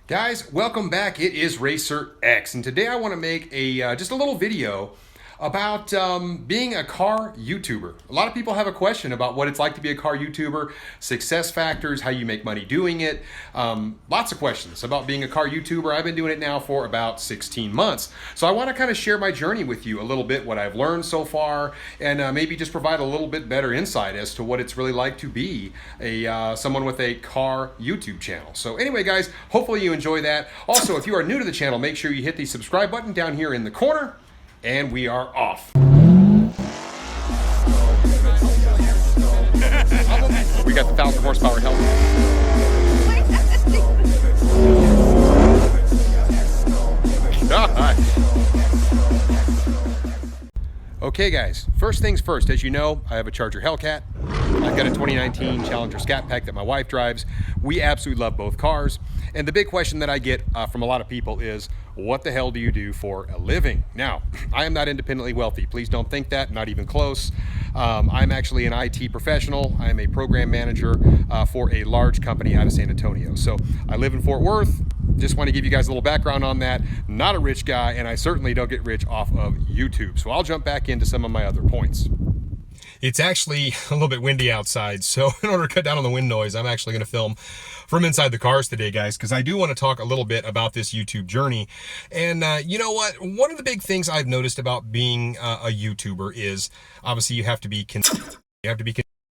Guys, welcome back. It is Racerx, and today I want to make a just a little video about being a car YouTuber. A lot of people have a question about what it's like to be a car YouTuber, success factors, how you make money doing it. Lots of questions about being a car YouTuber. I've been doing it now for about 16 months. So I want to kind of share my journey with you a little bit, what I've learned so far, and maybe just provide a little bit better insight as to what it's really like to be someone with a car YouTube channel. So anyway, guys, hopefully you enjoy that. Also, if you are new to the channel, make sure you hit the subscribe button down here in the corner. And we are off. We got the 1,000 horsepower helmet. God. Okay guys, first things first, as you know, I have a Charger Hellcat. I've got a 2019 Challenger Scat Pack that my wife drives. We absolutely love both cars. And the big question that I get from a lot of people is, what the hell do you do for a living? Now, I am not independently wealthy. Please don't think that, not even close. I'm actually an IT professional. I am a program manager for a large company out of San Antonio. So I live in Fort Worth. Just want to give you guys a little background on that. Not a rich guy, and I certainly don't get rich off of YouTube. So I'll jump back into some of my other points. It's actually a little bit windy outside, so in order to cut down on the wind noise, I'm actually going to film from inside the cars today, guys, because I do want to talk a little bit about this YouTube journey. And you know what? One of the big things I've noticed about being a YouTuber is obviously you have to be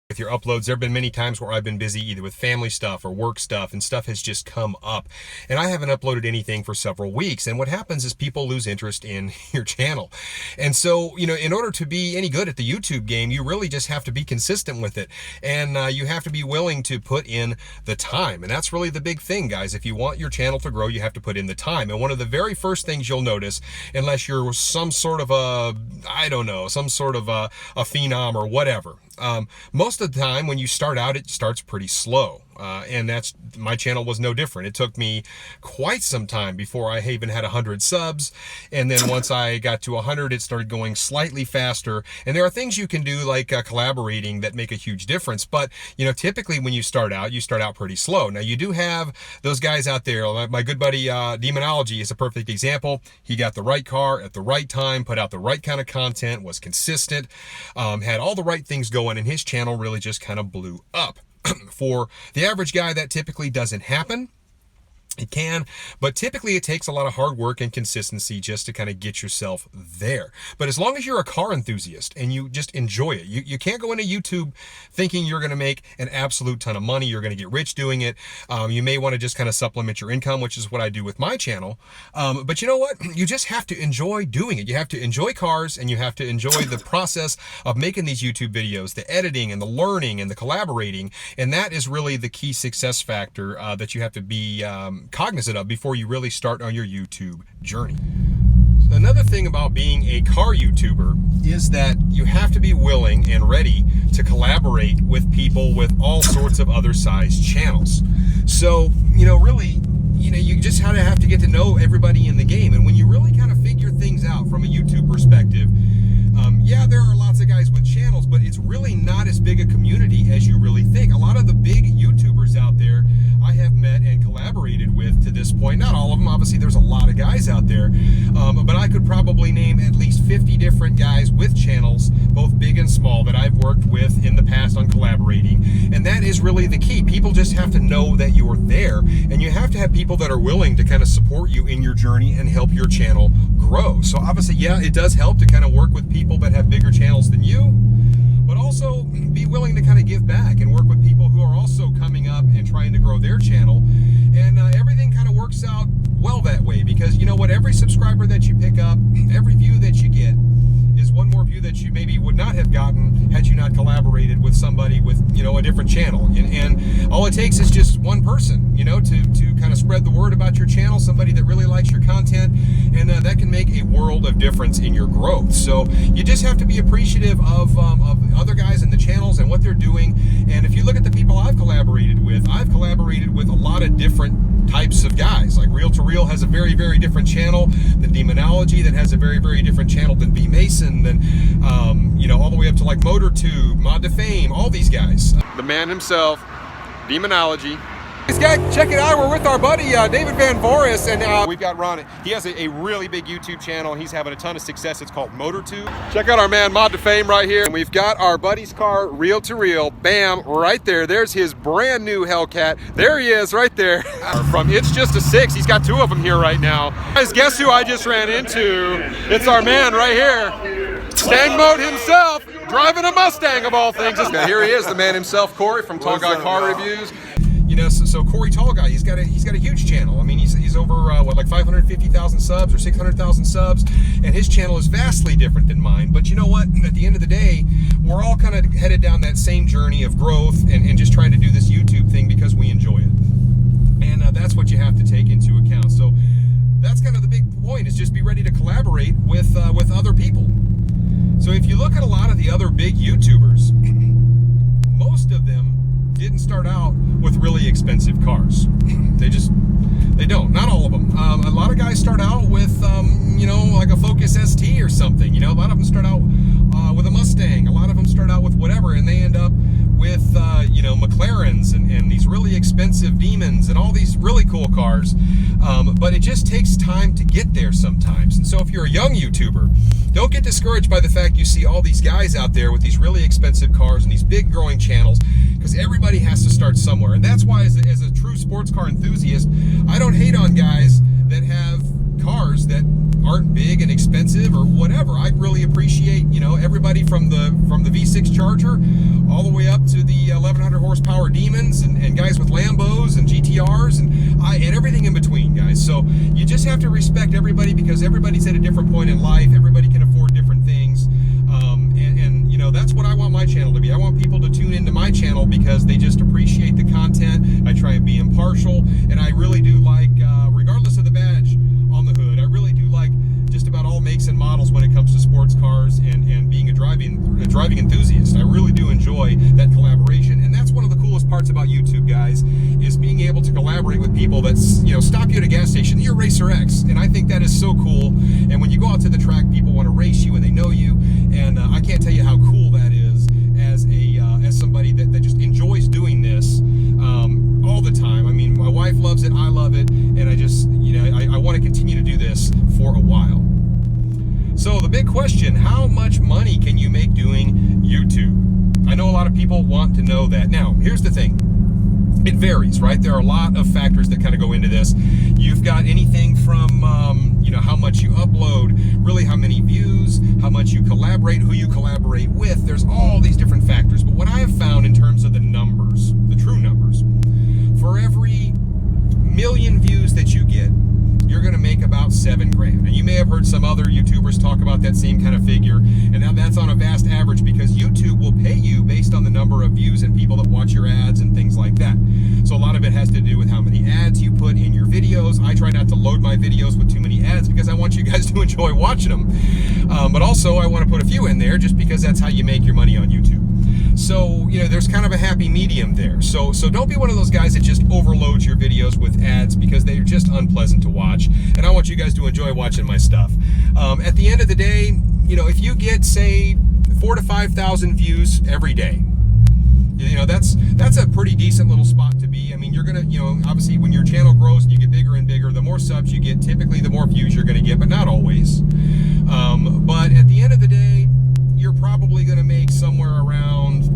with your uploads. There have been many times where I've been busy either with family stuff or work stuff, and stuff has just come up and I haven't uploaded anything for several weeks. And what happens is people lose interest in your channel. And so, you know, in order to be any good at the YouTube game, you really just have to be consistent with it. And you have to be willing to put in the time. And that's really the big thing, guys. If you want your channel to grow, you have to put in the time. And one of the very first things you'll notice, unless you're some sort of a, I don't know, some sort of a phenom or whatever, most of the time when you start out, it starts pretty slow. And that's, my channel was no different. It took me quite some time before I even had 100 subs. And then once I got to 100, it started going slightly faster. And there are things you can do like collaborating that make a huge difference. But, you know, typically when you start out pretty slow. Now you do have those guys out there. My good buddy, Demonology is a perfect example. He got the right car at the right time, put out the right kind of content, was consistent, had all the right things going, and his channel really just kind of blew up. For the average guy, that typically doesn't happen. It can, but typically it takes a lot of hard work and consistency just to kind of get yourself there. But as long as you're a car enthusiast and you just enjoy it, you can't go into YouTube thinking you're going to make an absolute ton of money, you're going to get rich doing it. You may want to just kind of supplement your income, which is what I do with my channel. But you know what? You just have to enjoy doing it. You have to enjoy cars, and you have to enjoy the process of making these YouTube videos, the editing and the learning and the collaborating. And that is really the key success factor that you have to be cognizant of before you really start on your YouTube journey. So another thing about being a car YouTuber is that you have to be willing and ready to collaborate with people with all sorts of other size channels. So, you know, really, you know, you just kind of have to get to know everybody in the game. And when you really kind of figure things out from a YouTube perspective, yeah, there are lots of guys with channels, but it's really not as big a community as you really think. A lot of the big YouTubers out there I have met and collaborated with to this point. Not all of them, obviously there's a lot of guys out there, but I could probably name at least 50 different guys with channels, both big and small, that I've worked with in the past on collaborating. And that is really the key. People just have to know that you're there, and you have to have people that are willing to kind of support you in your journey and help your channel grow. So obviously, yeah, it does help to kind of work with people that have bigger channels than you, but also be willing to kind of give back and work with people who are also coming up and trying to grow their channel. And everything kind of works out well that way, because you know what, every subscriber that you pick up, every view that you get is one more view that you maybe would not have gotten had you not collaborated with somebody with, you know, a different channel. And all it takes is just one person, you know, to kind of spread the word about your channel, somebody that really likes your content, and that can make a world of difference in your growth. So you just have to be appreciative of other guys in the channels and what they're doing. And if you look at the people I've collaborated with a lot of different types of guys. Like Reel to Reel has a very, very different channel than Demonology, that has a very, very different channel than B Mason, than you know, all the way up to like MotorTube, Mod to Fame, all these guys. The man himself, Demonology, Guys, check it out. We're with our buddy David Van Voris, and we've got Ron. He has a really big YouTube channel. He's having a ton of success. It's called MotorTube. Check out our man Mod to Fame right here. And we've got our buddy's car, reel to reel. Bam, right there. There's his brand new Hellcat. There he is, right there. From It's Just a Six. He's got two of them here right now. Guys, guess who I just ran into? It's our man right here, Stang Mode himself, driving a Mustang of all things. Here he is, the man himself, Corey from Tall Guy Car Reviews. You know, so Corey Tall Guy, he's got a huge channel. I mean, he's over what, like 550,000 subs or 600,000 subs, and his channel is vastly different than mine. But you know what? At the end of the day, we're all kind of headed down that same journey of growth and just trying to do this YouTube thing because we enjoy it, and that's what you have to take into account. So that's kind of the big point: is just be ready to collaborate with other people. So if you look at a lot of the other big YouTubers, most of them didn't start out with really expensive cars. They don't. Not all of them. A lot of guys start out with, you know, like a Focus ST or something. You know, a lot of them start out with a Mustang. A lot of them start out with whatever, and they end up with, you know, McLarens and these really expensive Demons and all these really cool cars. But it just takes time to get there sometimes. And so if you're a young YouTuber, don't get discouraged by the fact you see all these guys out there with these really expensive cars and these big growing channels, because everybody has to start somewhere. And that's why as a true sports car enthusiast, I don't hate on guys that have cars that aren't big and expensive or whatever. I really appreciate, you know, everybody from the V6 Charger all the way up to the 1100 horsepower Demons and guys with Lambos and GTRs and everything in between, guys. So you just have to respect everybody, because everybody's at a different point in life. Everybody can afford different things. And you know, that's what I want my channel to be. I want people to tune into my channel because they just appreciate the content. I try and be impartial, and I really do like, regardless of the badge on the hood, I really do like just about all makes and models when it comes to sports cars and being a driving enthusiast. I really do enjoy that collaboration, and that's one of the coolest parts about YouTube, guys, is being able to collaborate with people that, you know, stop you at a gas station. You're Racerx, and I think that is so cool. And when you go out to the track, people want to race you and they know you, and I can't tell you how cool that is as somebody that just enjoys doing this all the time. I mean, my wife loves it, I love it, and I just, you know, I want to continue to do this for a while. So the big question, how much money can you make doing YouTube? I know a lot of people want to know that. Now, here's the thing. It varies, right? There are a lot of factors that kind of go into this. You've got anything from, you know, how much you upload, really how many views, how much you collaborate, who you collaborate with. There's all these different factors. But what I have found in terms of the numbers, the true numbers, for every million views that you get, you're going to make about $7 grand. And you may have heard some other YouTubers talk about that same kind of figure, and now that's on a vast average, because YouTube will pay you based on the number of views and people that watch your ads and things like that. So a lot of it has to do with how many ads you put in your videos. I try not to load my videos with too many ads because I want you guys to enjoy watching them. But also I want to put a few in there just because that's how you make your money on YouTube. So, you know, there's kind of a happy medium there. So don't be one of those guys that just overloads your videos with ads, because they're just unpleasant to watch. And I want you guys to enjoy watching my stuff. At the end of the day, you know, if you get, say, 4,000 to 5,000 views every day, you know, that's a pretty decent little spot to be. I mean, you're gonna, you know, obviously when your channel grows and you get bigger and bigger, the more subs you get, typically the more views you're gonna get, but not always. But at the end of the day, you're probably gonna make somewhere around,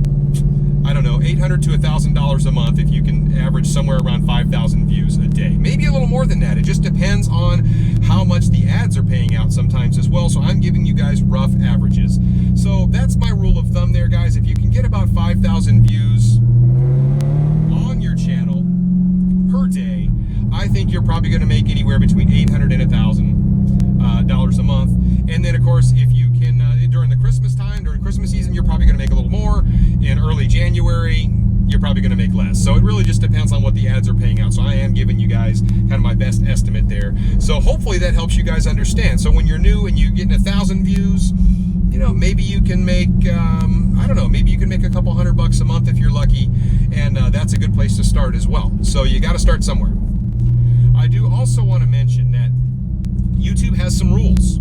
I don't know, $800 to $1,000 a month if you can average somewhere around 5,000 views a day. Maybe a little more than that. It just depends on how much the ads are paying out sometimes as well. So I'm giving you guys rough averages. So that's my rule of thumb there, guys. If you can get about 5,000 views on your channel per day, I think you're probably going to make anywhere between $800 and $1,000 a month. And then, of course, if you can, during the Christmas time, during Christmas season, you're probably going to make a little more. In early January, you're probably going to make less. So it really just depends on what the ads are paying out. So I am giving you guys kind of my best estimate there. So hopefully that helps you guys understand. So when you're new and you're getting 1,000 views, you know, maybe you can make, I don't know, maybe you can make a couple $100 a month if you're lucky. And that's a good place to start as well. So you got to start somewhere. I do also want to mention that YouTube has some rules.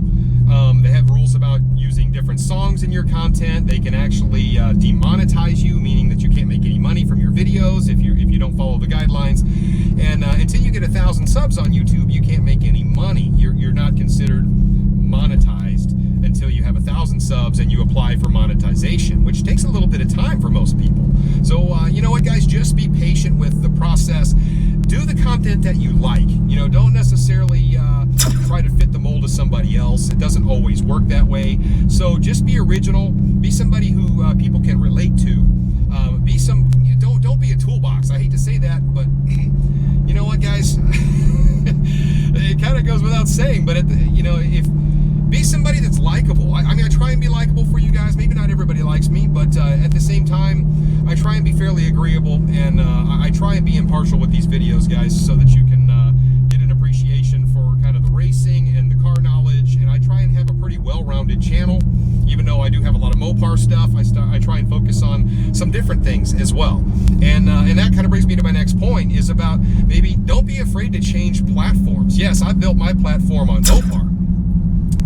They have rules about using different songs in your content. They can actually demonetize you, meaning that you can't make any money from your videos if you don't follow the guidelines. And until you get 1,000 subs on YouTube, you can't make any money. You're not considered monetized until you have 1,000 subs and you apply for monetization, which takes a little bit of time for most people. So you know what, guys, just be patient with the process. Do the content that you like. You know, don't necessarily try to fit the mold of somebody else. It doesn't always work that way. So just be original. Be somebody who people can relate to. Don't be a toolbox. I hate to say that, but you know what, guys? It kind of goes without saying, but be somebody that's likable. I mean, I try and be likable for you guys. Maybe not everybody likes me, but at the same time, I try and be fairly agreeable, and I try and be impartial with these videos, guys, so that you can get an appreciation for kind of the racing and the car knowledge. And I try and have a pretty well-rounded channel. Even though I do have a lot of Mopar stuff, I try and focus on some different things as well. And that kind of brings me to my next point, is about maybe don't be afraid to change platforms. Yes, I built my platform on Mopar,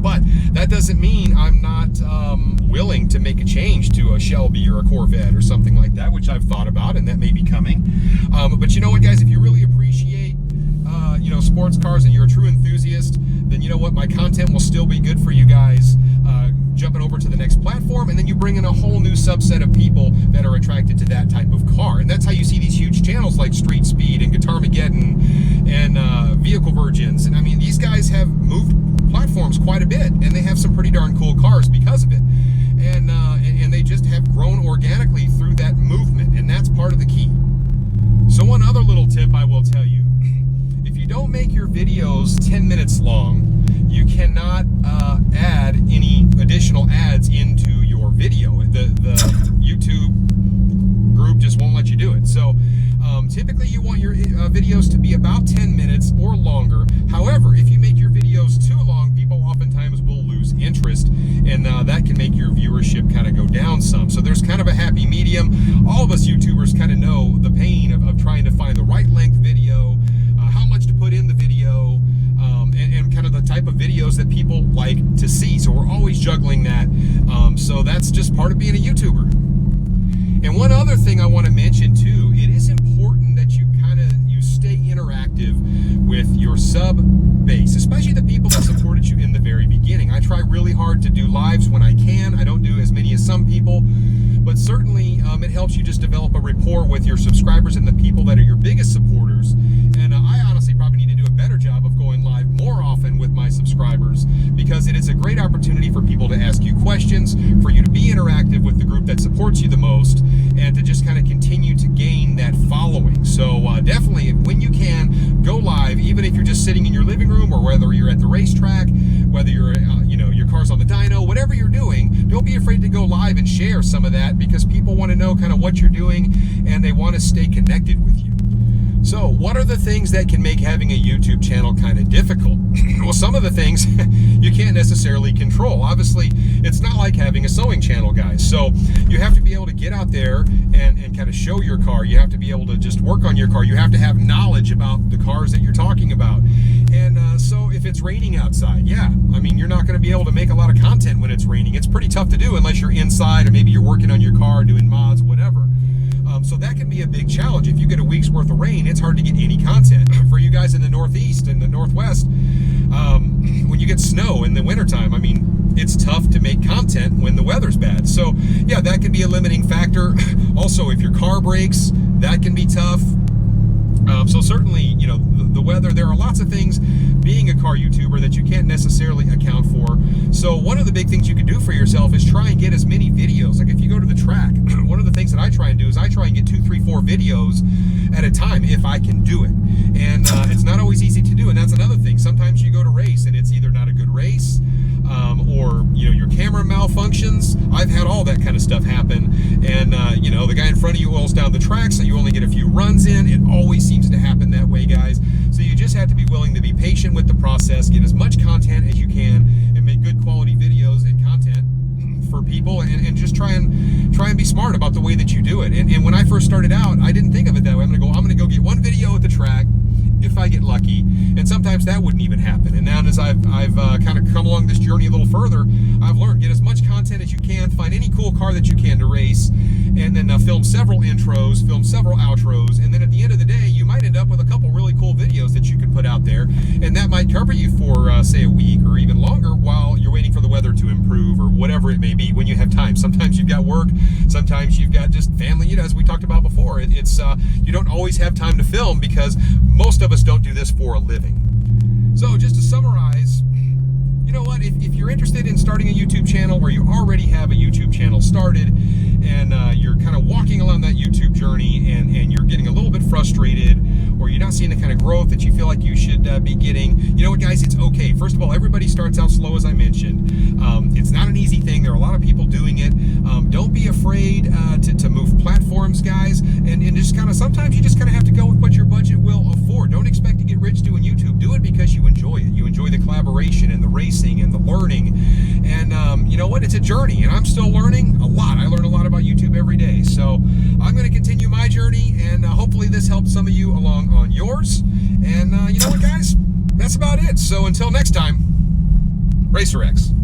but that doesn't mean I'm not willing to make a change to a Shelby or a Corvette or something like that, which I've thought about, and that may be coming. But you know what, guys, if you really appreciate sports cars and you're a true enthusiast, then you know what, my content will still be good for you guys. Jumping over to the next platform, and then you bring in a whole new subset of people that are attracted to that type of car. And that's how you see these huge channels like Street Speed and Guitarmageddon and Vehicle Virgins. And I mean, these guys have moved platforms quite a bit, and they have some pretty darn cool cars because of it. And they just have grown organically through that movement, and that's part of the key. So one other little tip I will tell you: if you don't make your videos 10 minutes long, you cannot add any additional ads into your video. The YouTube group just won't let you do it. So typically you want your videos to be about 10 minutes or longer. However, if you make your videos too long, people oftentimes will lose interest, and that can make your viewership kind of go down some. So there's kind of a happy medium. All of us YouTubers kind of know the pain of trying to find the right length video, how much to put in the video, and kind of the type of videos that people like to see. So we're always juggling that. So that's just part of being a YouTuber. And one other thing I want to mention too, it is important that you stay interactive with your sub base, especially the people that supported you in the very beginning. I try really hard to do lives when I can. I don't do as many as some people, but certainly it helps you just develop a rapport with your subscribers and the people that are your biggest supporters. And I honestly probably need to do a better job of going live more often with my subscribers, because it is a great opportunity for people to ask you questions, for you to be interactive with the group that supports you the most, and to just kind of continue to gain that following. So definitely, when you can, go live, even if you're just sitting in your living room, or whether you're at the racetrack, whether you're your car's on the dyno, whatever you're doing, don't be afraid to go live and share some of that, because people want to know kind of what you're doing, and they want to stay connected with you. So what are the things that can make having a YouTube channel kind of difficult? Well, some of the things you can't necessarily control. Obviously, it's not like having a sewing channel, guys. So you have to be able to get out there and kind of show your car. You have to be able to just work on your car. You have to have knowledge about the cars that you're talking about. And so if it's raining outside, yeah, I mean, you're not going to be able to make a lot of content when it's raining. It's pretty tough to do unless you're inside, or maybe you're working on your car, doing mods, whatever. So that can be a big challenge. If you get a week's worth of rain, it's hard to get any content. For you guys in the Northeast and the Northwest, when you get snow in the wintertime, I mean, it's tough to make content when the weather's bad. So yeah, that can be a limiting factor. Also, if your car breaks, that can be tough. So certainly, the weather, there are lots of things being a car YouTuber that you can't necessarily account for. So one of the big things you can do for yourself is try and get as many videos. Like if you go to the track, one of the things that I try and do is I try and get 2, 3, 4 videos at a time if I can do it. And it's not always easy to do, and that's another thing. Sometimes you go to race and it's either not a good race, or your camera malfunctions. I've had all that kind of stuff happen, and the guy in front of you oils down the track, so you only get a few runs in. It always seems to happen that way, guys. So you just have to be willing to be patient with the process, get as much content as you can, and make good quality videos and content for people, and just try and be smart about the way that you do it. And when I first started out, I didn't think of it that way. I'm gonna go get one video at the track if I get lucky, and And sometimes that wouldn't even happen. And now as I've kind of come along this journey a little further, I've learned, get as much content as you can, find any cool car that you can to race, and then film several intros, film several outros, and then at the end of the day, you might end up with a couple really cool videos that you can put out there, and that might cover you for, say, a week or even longer while you're waiting for the weather to improve or whatever it may be when you have time. Sometimes you've got work, sometimes you've got just family, you know, as we talked about before. It's you don't always have time to film because most of us don't do this for a living. So just to summarize, you know what, if you're interested in starting a YouTube channel, or you already have a YouTube channel started, and you're kind of walking along that YouTube journey and you're getting a little bit frustrated, or you're not seeing the kind of growth that you feel like you should be getting, you know what, guys, it's okay. First of all, everybody starts out slow, as I mentioned. It's not an easy thing. There are a lot of people doing it. Don't be afraid to move platforms, guys, and just kind of, sometimes you just kind of have to go with what your budget will afford. Don't expect to get rich doing YouTube. Do it because you enjoy it. You enjoy the collaboration and the racing and the learning, and you know what, it's a journey, and I'm still learning a lot. I learn a lot about YouTube every day, so I'm going to continue my journey, and hopefully this helps some of you along on yours. And you know what, guys, that's about it. So until next time, Racerx.